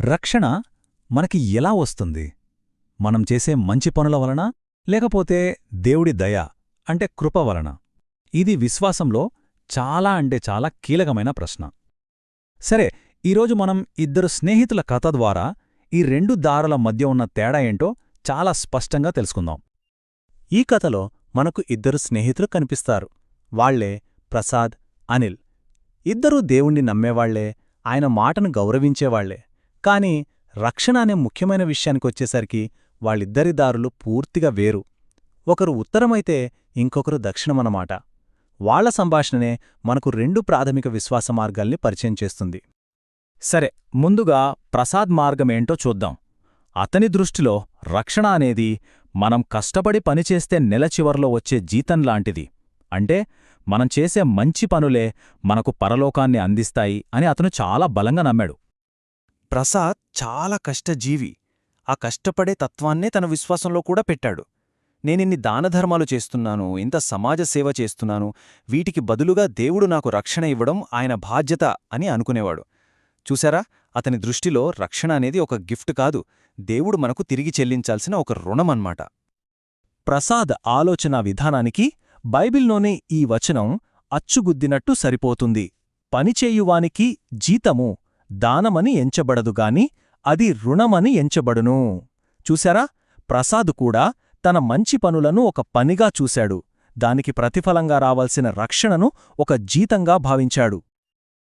రక్షణ మనకి ఎలా వస్తుంది? మనం చేసే మంచి పనుల వలన, లేకపోతే దేవుడి దయ అంటే కృప వలన? ఇది విశ్వాసంలో చాలా కీలకమైన ప్రశ్న. సరే, ఈరోజు మనం ఇద్దరు స్నేహితుల కథ ద్వారా ఈ రెండు దారుల మధ్య ఉన్న తేడా ఏంటో చాలా స్పష్టంగా తెలుసుకుందాం. ఈ కథలో మనకు ఇద్దరు స్నేహితులు కనిపిస్తారు. వాళ్లే ప్రసాద్, అనిల్. ఇద్దరూ దేవుణ్ణి నమ్మేవాళ్లే, ఆయన మాటను గౌరవించేవాళ్లే. కాని రక్షణ అనే ముఖ్యమైన విషయానికొచ్చేసరికి వాళ్ళిద్దరి దారులు పూర్తిగా వేరు. ఒకరు ఉత్తరమైతే ఇంకొకరు దక్షిణమన్నమాట. వాళ్ల సంభాషణనే మనకు రెండు ప్రాథమిక విశ్వాస మార్గాల్ని పరిచయం చేస్తుంది. సరే, ముందుగా ప్రసాద్ మార్గమేంటో చూద్దాం. అతని దృష్టిలో రక్షణ అనేది మనం కష్టపడి పనిచేస్తే నెల చివర్లో వచ్చే జీతంలాంటిది. అంటే మనం చేసే మంచి పనులే మనకు పరలోకాన్ని అందిస్తాయి అని అతను చాలా బలంగా నమ్మాడు. ప్రసాద్ చాలా కష్టజీవి. ఆ కష్టపడే తత్వాన్నే తన విశ్వాసంలో కూడా పెట్టాడు. నేనిన్ని దానధర్మాలు చేస్తున్నాను, ఇంత సమాజ సేవ చేస్తున్నాను, వీటికి బదులుగా దేవుడు నాకు రక్షణ ఇవ్వడం ఆయన బాధ్యత అని అనుకునేవాడు. చూశారా, అతని దృష్టిలో రక్షణ అనేది ఒక గిఫ్ట్ కాదు, దేవుడు మనకు తిరిగి చెల్లించాల్సిన ఒక రుణమన్మాట. ప్రసాద్ ఆలోచనా విధానానికి బైబిల్లోనే ఈ వచనం అచ్చుగుద్దినట్టు సరిపోతుంది. పనిచేయువానికి జీతము దానమని ఎంచబడదుగాని అది రుణమని ఎంచబడును. చూశారా, ప్రసాద్ కూడా తన మంచి పనులను ఒక పనిగా చూశాడు. దానికి ప్రతిఫలంగా రావాల్సిన రక్షణను ఒక జీతంగా భావించాడు.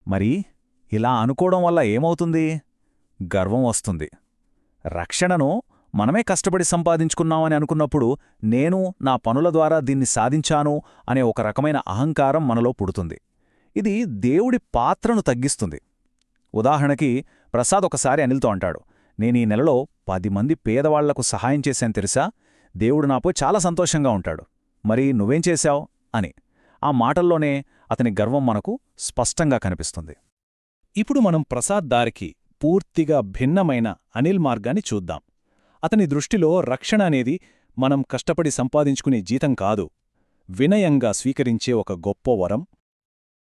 మరి ఇలా అనుకోవడం వల్ల ఏమవుతుంది? గర్వం వస్తుంది. రక్షణను మనమే కష్టపడి సంపాదించుకున్నామని అనుకున్నప్పుడు నేను నా పనుల ద్వారా దీన్ని సాధించాను అనే ఒక రకమైన అహంకారం మనలో పుడుతుంది. ఇది దేవుడి పాత్రను తగ్గిస్తుంది. ఉదాహరణకి, ప్రసాద్ ఒకసారి అనిల్తో అంటాడు, నేనీ నెలలో 10 మంది పేదవాళ్లకు సహాయం చేశాను తెలుసా, దేవుడు నాపై చాలా సంతోషంగా ఉంటాడు. మరి నువ్వేం చేశావు అని. ఆ మాటల్లోనే అతని గర్వం మనకు స్పష్టంగా కనిపిస్తుంది. ఇప్పుడు మనం ప్రసాద్ దారికి పూర్తిగా భిన్నమైన అనిల్ మార్గాన్ని చూద్దాం. అతని దృష్టిలో రక్షణ అనేది మనం కష్టపడి సంపాదించుకునే జీతం కాదు, వినయంగా స్వీకరించే ఒక గొప్ప వరం.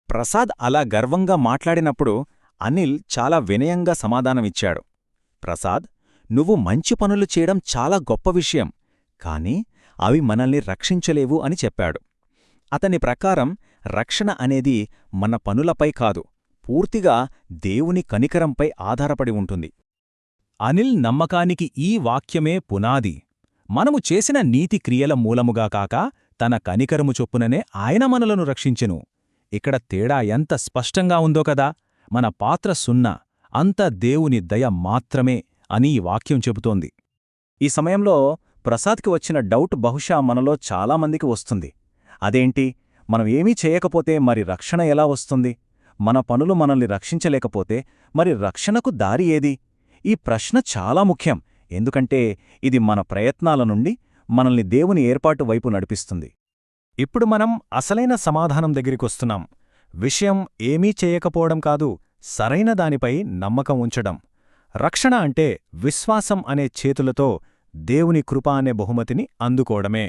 ప్రసాద్ అలా గర్వంగా మాట్లాడినప్పుడు అనిల్ చాలా వినయంగా సమాధానమిచ్చాడు. ప్రసాద్, నువ్వు మంచి పనులు చేయడం చాలా గొప్ప విషయం, కాని అవి మనల్ని రక్షించలేవు అని చెప్పాడు. అతని ప్రకారం రక్షణ అనేది మన పనులపై కాదు, పూర్తిగా దేవుని కనికరంపై ఆధారపడి ఉంటుంది. అనిల్ నమ్మకానికి ఈ వాక్యమే పునాది. మనము చేసిన నీతి క్రియల మూలముగా కాక తన కనికరము చొప్పుననే ఆయన మనలను రక్షించెను. ఇక్కడ తేడా ఎంత స్పష్టంగా ఉందో కదా. మన పాత్ర సున్నా, అంత దేవుని దయ మాత్రమే అని ఈ వాక్యం చెబుతోంది. ఈ సమయంలో ప్రసాద్కి వచ్చిన డౌట్ బహుశా మనలో చాలామందికి వస్తుంది. అదేంటి, మనం ఏమీ చేయకపోతే మరి రక్షణ ఎలా వస్తుంది? మన పనులు మనల్ని రక్షించలేకపోతే మరి రక్షణకు దారి ఏది? ఈ ప్రశ్న చాలా ముఖ్యం, ఎందుకంటే ఇది మన ప్రయత్నాల నుండి మనల్ని దేవుని ఏర్పాటు వైపు నడిపిస్తుంది. ఇప్పుడు మనం అసలైన సమాధానం దగ్గరికొస్తున్నాం. విషయం ఏమీ చేయకపోవడం కాదు, సరైన దానిపై నమ్మకం ఉంచడం. రక్షణ అంటే విశ్వాసం అనే చేతులతో దేవుని కృప అనే బహుమతిని అందుకోవడమే.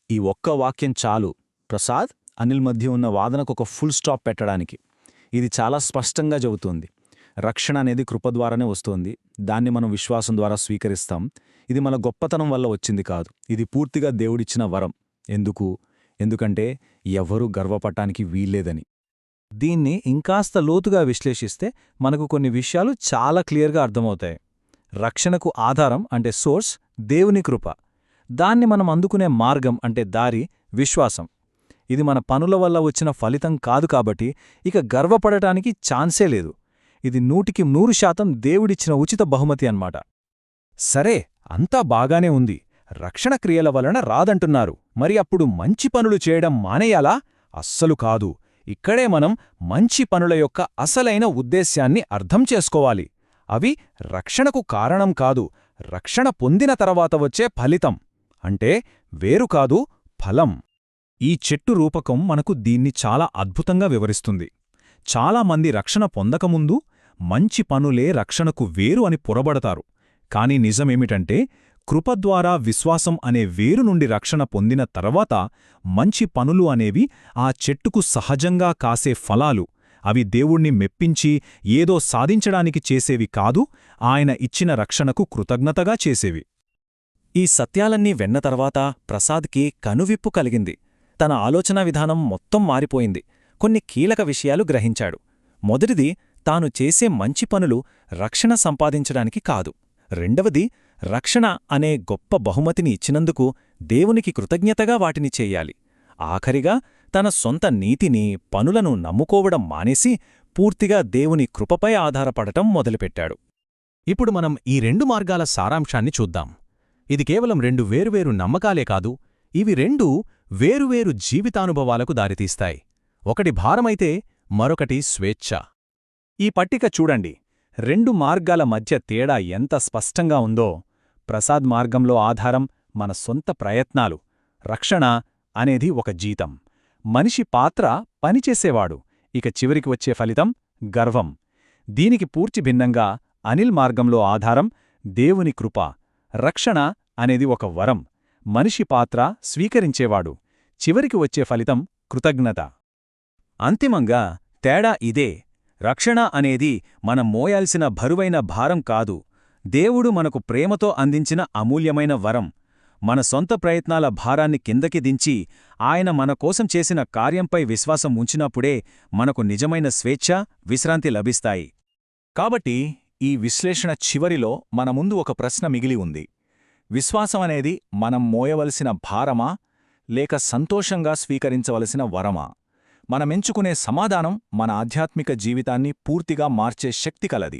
ఈ ఒక్క వాక్యం చాలు ప్రసాద్, అనిల్ మధ్య ఉన్న వాదనకొక ఫుల్ స్టాప్ పెట్టడానికి. ఇది చాలా స్పష్టంగా చెబుతోంది. రక్షణ అనేది కృప ద్వారానే వస్తోంది, దాన్ని మనం విశ్వాసం ద్వారా స్వీకరిస్తాం. ఇది మన గొప్పతనం వల్ల వచ్చింది కాదు, ఇది పూర్తిగా దేవుడిచ్చిన వరం. ఎందుకంటే ఎవ్వరూ గర్వపడటానికి వీల్లేదని. దీన్ని ఇంకాస్త లోతుగా విశ్లేషిస్తే మనకు కొన్ని విషయాలు చాలా క్లియర్గా అర్థమవుతాయి. రక్షణకు ఆధారం అంటే సోర్స్ దేవుని కృప, దాన్ని మనం అందుకునే మార్గం అంటే దారి విశ్వాసం. ఇది మన పనుల వల్ల వచ్చిన ఫలితం కాదు కాబట్టి ఇక గర్వపడటానికి ఛాన్సే లేదు. ఇది 100% దేవుడిచ్చిన ఉచిత బహుమతి అన్నమాట. సరే, అంతా బాగానే ఉంది. రక్షణ క్రియల వలన రాదంటున్నారు, మరి అప్పుడు మంచి పనులు చేయడం మానేయాలా? అస్సలు కాదు. ఇక్కడే మనం మంచి పనుల యొక్క అసలైన ఉద్దేశ్యాన్ని అర్థం చేసుకోవాలి. అవి రక్షణకు కారణం కాదు, రక్షణ పొందిన తర్వాత వచ్చే ఫలితం. అంటే వేరు కాదు, ఫలం. ఈ చెట్టు రూపకం మనకు దీన్ని చాలా అద్భుతంగా వివరిస్తుంది. చాలామంది రక్షణ పొందకముందు మంచి పనులే రక్షణకు వేరు అని పొరబడతారు. కాని నిజమేమిటంటే, కృపద్వారా విశ్వాసం అనే వేరు నుండి రక్షణ పొందిన తర్వాత మంచి పనులు అనేవి ఆ చెట్టుకు సహజంగా కాసే ఫలాలు, అవి దేవుణ్ణి మెప్పించి ఏదో సాధించడానికి చేసేవి కాదు, ఆయన ఇచ్చిన రక్షణకు కృతజ్ఞతగా చేసేవి. ఈ సత్యాలన్నీ వెన్న తర్వాత ప్రసాద్కి కనువిప్పు కలిగింది. తన ఆలోచనా విధానం మొత్తం మారిపోయింది. కొన్ని కీలక విషయాలు గ్రహించాడు. మొదటిది, తాను చేసే మంచి పనులు రక్షణ సంపాదించడానికి కాదు. రెండవది, రక్షణ అనే గొప్ప బహుమతిని ఇచ్చినందుకు దేవునికి కృతజ్ఞతగా వాటిని చెయ్యాలి. ఆఖరిగా, తన సొంత నీతిని, పనులను నమ్ముకోవడం మానేసి పూర్తిగా దేవుని కృపపై ఆధారపడటం మొదలుపెట్టాడు. ఇప్పుడు మనం ఈ 2 మార్గాల సారాంశాన్ని చూద్దాం. ఇది కేవలం 2 వేరువేరు నమ్మకాలే కాదు, ఇవి 2 వేరువేరు జీవితానుభవాలకు దారితీస్తాయి. ఒకటి భారమైతే మరొకటి స్వేచ్ఛ. ఈ పట్టిక చూడండి. 2 మార్గాల మధ్య తేడా ఎంత స్పష్టంగా ఉందో. ప్రసాద్ మార్గంలో ఆధారం మన సొంత ప్రయత్నాలు. రక్షణ అనేది ఒక జీతం. మనిషి పాత్ర పనిచేసేవాడు. ఇక చివరికి వచ్చే ఫలితం గర్వం. దీనికి పూర్తి భిన్నంగా అనిల్ మార్గంలో ఆధారం దేవుని కృప. రక్షణ అనేది ఒక వరం. మనిషి పాత్ర స్వీకరించేవాడు. చివరికి వచ్చే ఫలితం కృతజ్ఞత. అంతిమంగా తేడా ఇదే. రక్షణ అనేది మనం మోయాల్సిన బరువైన భారం కాదు. దేవుడు మనకు ప్రేమతో అందించిన అమూల్యమైన వరం. మన సొంత ప్రయత్నాల భారాన్ని కిందకి దించి ఆయన మన కోసం చేసిన కార్యంపై విశ్వాసం ఉంచినప్పుడే మనకు నిజమైన స్వేచ్ఛ, విశ్రాంతి లభిస్తాయి. కాబట్టి ఈ విశ్లేషణ చివరిలో మన ముందు ఒక ప్రశ్న మిగిలి ఉంది. విశ్వాసం అనేది మనం మోయవలసిన భారమా, లేక సంతోషంగా స్వీకరించవలసిన వరమా? మనమెంచుకునే సమాధానం మన ఆధ్యాత్మిక జీవితాన్ని పూర్తిగా మార్చే శక్తి కలది.